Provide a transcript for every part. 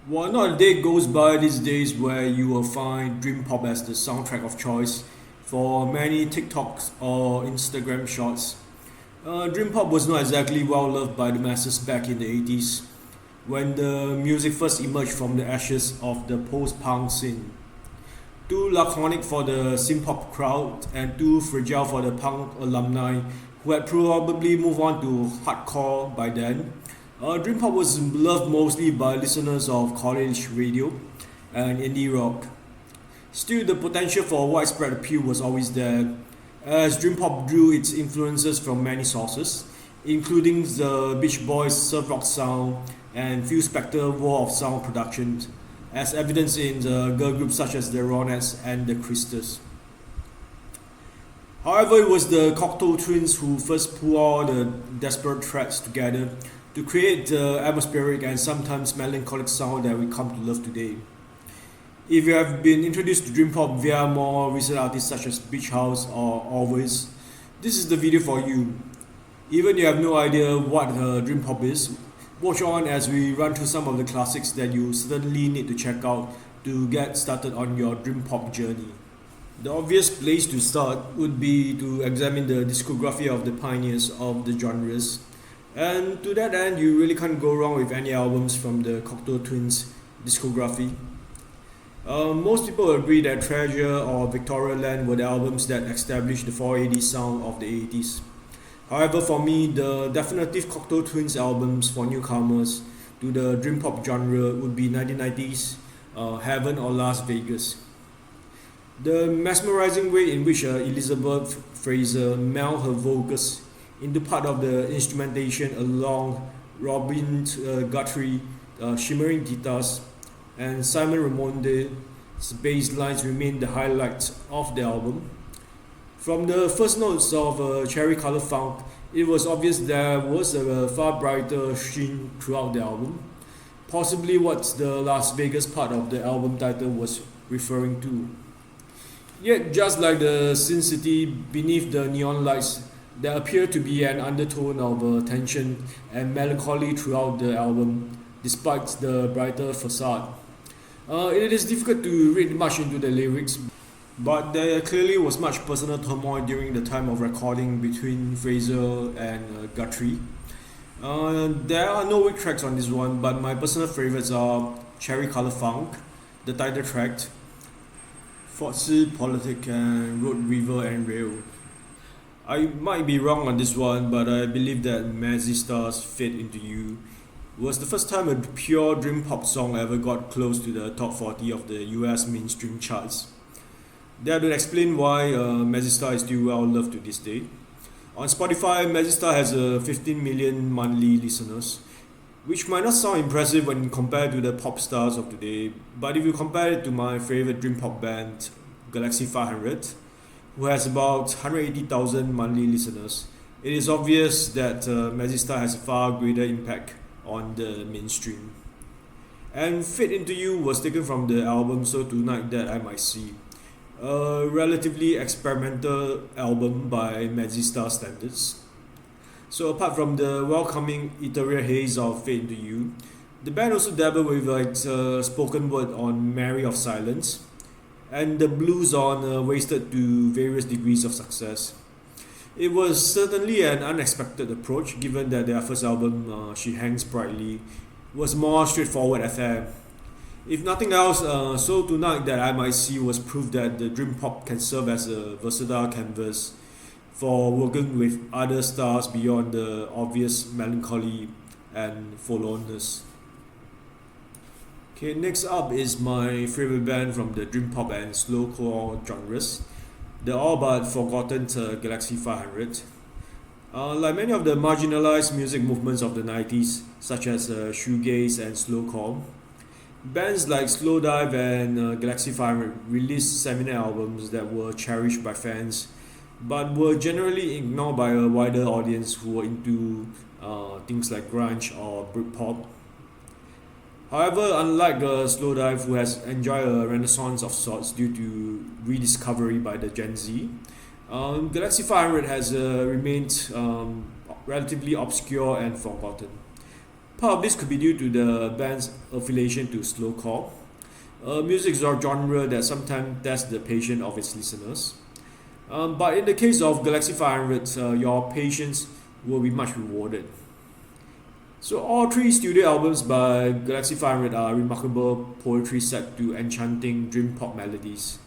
Well, not a day goes by these days where you will find Dream Pop as the soundtrack of choice for many TikToks or Instagram shorts. Dream Pop was not exactly well loved by the masses back in the 80s when the music first emerged from the ashes of the post punk scene. Too laconic for the synth-pop crowd and too fragile for the punk alumni who had probably moved on to hardcore by then. Dream Pop was loved mostly by listeners of college radio and indie rock. Still, the potential for widespread appeal was always there, as Dream Pop drew its influences from many sources, including the Beach Boys' surf rock sound and Phil Spector Wall of Sound productions, as evidenced in the girl groups such as the Ronettes and the Crystals. However, it was the Cocteau Twins who first put all the desperate tracks together to create the atmospheric and sometimes melancholic sound that we come to love today. If you have been introduced to Dream Pop via more recent artists such as Beach House or Always, this is the video for you. Even you have no idea what Dream Pop is, watch on as we run through some of the classics that you certainly need to check out to get started on your Dream Pop journey. The obvious place to start would be to examine the discography of the pioneers of the genres. And to that end, you really can't go wrong with any albums from the Cocteau Twins discography. Most people agree that Treasure or Victoria Land were the albums that established the 4AD sound of the 80s. However, for me, the definitive Cocteau Twins albums for newcomers to the Dream Pop genre would be 1990s, Heaven or Las Vegas. The mesmerizing way in which Elizabeth Fraser melded her vocals into part of the instrumentation along Robin Guthrie shimmering guitars and Simon Raymonde's bass lines remain the highlights of the album. From the first notes of Cherry Colour Funk, it was obvious there was a far brighter sheen throughout the album, possibly what the Las Vegas part of the album title was referring to. Yet, just like the Sin City beneath the neon lights, there appeared to be an undertone of tension and melancholy throughout the album, despite the brighter facade. It is difficult to read much into the lyrics, but there clearly was much personal turmoil during the time of recording between Fraser and Guthrie. There are no weak tracks on this one, but my personal favorites are Cherry Colour Funk, the title track, Foxy Politic, and Road, River and Rail. I might be wrong on this one, but I believe that Mazzy Star's Fade Into You was the first time a pure dream pop song ever got close to the top 40 of the US mainstream charts. That would explain why Mazzy Star is still well loved to this day. On Spotify, Mazzy Star has 15 million monthly listeners, which might not sound impressive when compared to the pop stars of today, but if you compare it to my favorite dream pop band, Galaxy 500, who has about 180,000 monthly listeners, it is obvious that Mazzy Star has a far greater impact on the mainstream. And Fade Into You was taken from the album So Tonight That I Might See, a relatively experimental album by Mazzy Star standards. So apart from the welcoming ethereal haze of Fade Into You, the band also dabbled with spoken word on Mary of Silence and the blues on Wasted to various degrees of success. It was certainly an unexpected approach given that their first album, She Hangs Brightly, was more straightforward affair. If nothing else, So Tonight That I Might See was proof that the dream pop can serve as a versatile canvas for working with other stars beyond the obvious melancholy and forlornness. Okay, next up is my favorite band from the dream pop and slowcore genres, the all but forgotten Galaxy 500. Like many of the marginalized music movements of the 90s, such as shoegaze and slowcore, bands like Slowdive and Galaxy 500 released seminal albums that were cherished by fans, but were generally ignored by a wider audience who were into things like grunge or Britpop. However, unlike Slowdive, who has enjoyed a renaissance of sorts due to rediscovery by the Gen Z, Galaxy 500 has remained relatively obscure and forgotten. Part of this could be due to the band's affiliation to slowcore, a music genre that sometimes tests the patience of its listeners. But in the case of Galaxy 500, your patience will be much rewarded. So all three studio albums by Galaxy 500 are remarkable poetry set to enchanting dream pop melodies.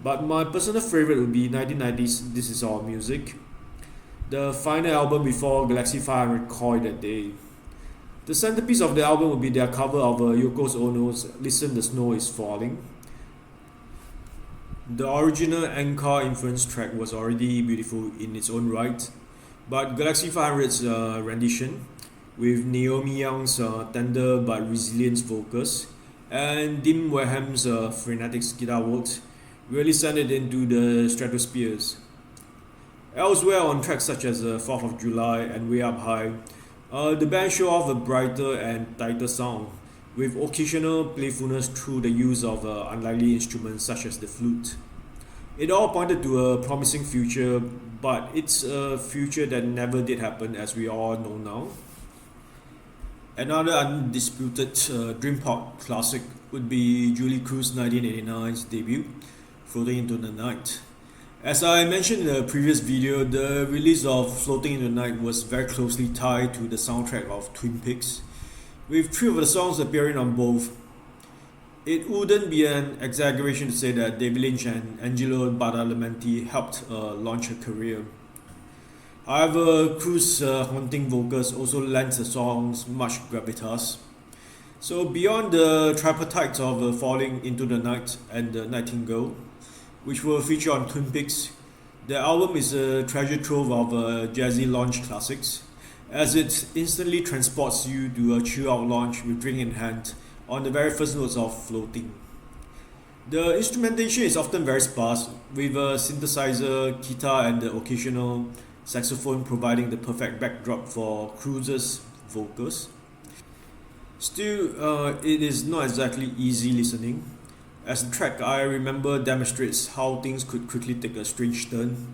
But my personal favorite would be 1990's This Is Our Music, the final album before Galaxy 500 Call It a Day. The centerpiece of the album would be their cover of Yoko Ono's Listen the Snow Is Falling. The original Anchor influence track was already beautiful in its own right, but Galaxy 500's rendition, with Naomi Young's tender but resilient vocals and Dim Waham's frenetic guitar works, really sent it into the stratospheres. Elsewhere on tracks such as 4th of July and Way Up High, the band show off a brighter and tighter sound, with occasional playfulness through the use of unlikely instruments such as the flute. It all pointed to a promising future, but it's a future that never did happen, as we all know now. Another undisputed dream pop classic would be Julie Cruz's 1989's debut, Floating into the Night. As I mentioned in the previous video, the release of Floating into the Night was very closely tied to the soundtrack of Twin Peaks, with three of the songs appearing on both. It wouldn't be an exaggeration to say that David Lynch and Angelo Badalamenti helped launch her career. However, Cruz's haunting vocals also lent the songs much gravitas. So beyond the tripartites of Falling into the Night and The Nightingale, which will feature on Twin Peaks, the album is a treasure trove of jazzy launch classics, as it instantly transports you to a chill-out launch with drink in hand on the very first notes of Floating. The instrumentation is often very sparse, with a synthesizer, guitar and the occasional saxophone providing the perfect backdrop for Cruz's vocals. Still, it is not exactly easy listening, as the track I remember demonstrates how things could quickly take a strange turn,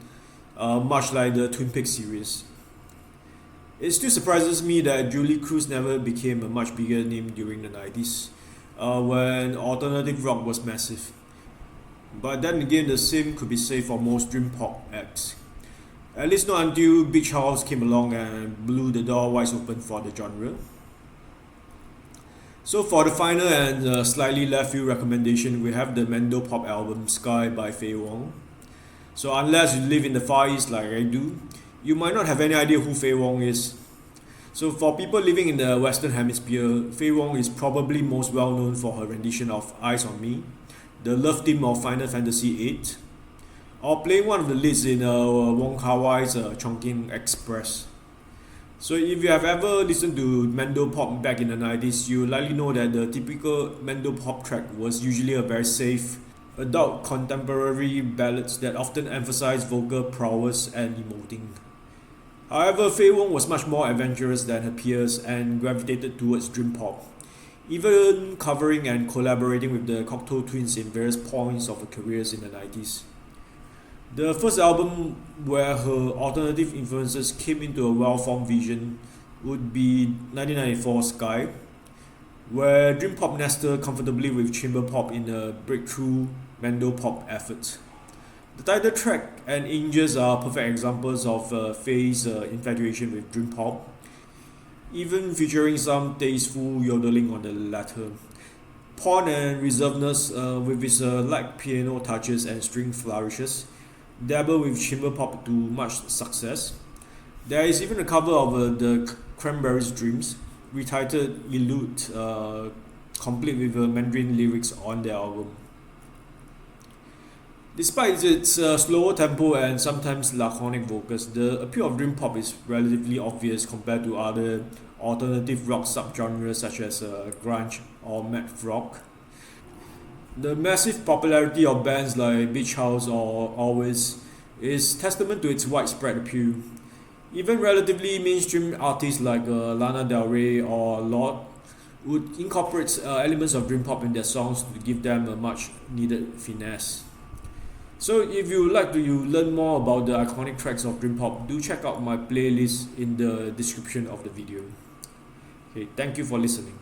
much like the Twin Peaks series. It still surprises me that Julie Cruz never became a much bigger name during the 90s, when alternative rock was massive. But then again, the same could be said for most dream pop acts. At least not until Beach House came along and blew the door wide open for the genre. So for the final and slightly left field recommendation, we have the Mendo pop album Sky by Faye Wong. So unless you live in the Far East like I do, you might not have any idea who Faye Wong is. So for people living in the Western Hemisphere, Faye Wong is probably most well known for her rendition of Eyes on Me, the love theme of Final Fantasy VIII, or playing one of the leads in Wong Kar-wai's Chongqing Express. So if you have ever listened to Mendo pop back in the 90s, you likely know that the typical Mendo pop track was usually a very safe, adult contemporary ballads that often emphasized vocal prowess and emoting. However, Faye Wong was much more adventurous than her peers and gravitated towards dream pop, even covering and collaborating with the Cocteau Twins in various points of her careers in the 90s. The first album where her alternative influences came into a well-formed vision would be 1994's Sky, where dream pop nested comfortably with chamber pop in a breakthrough Mendo pop effort. The title track and Angels are perfect examples of Faye's infatuation with dream pop, even featuring some tasteful yodeling on the latter. Porn and reservedness with its light piano touches and string flourishes dabble with chamber pop to much success. There is even a cover of the Cranberries' Dreams, retitled Elude, complete with Mandarin lyrics on the album. Despite its slower tempo and sometimes laconic vocals, the appeal of dream pop is relatively obvious compared to other alternative rock subgenres such as grunge or math rock. The massive popularity of bands like Beach House or Always is testament to its widespread appeal. Even relatively mainstream artists like Lana Del Rey or Lorde would incorporate elements of dream pop in their songs to give them a much needed finesse. So if you would like to learn more about the iconic tracks of dream pop, do check out my playlist in the description of the video. Okay, thank you for listening.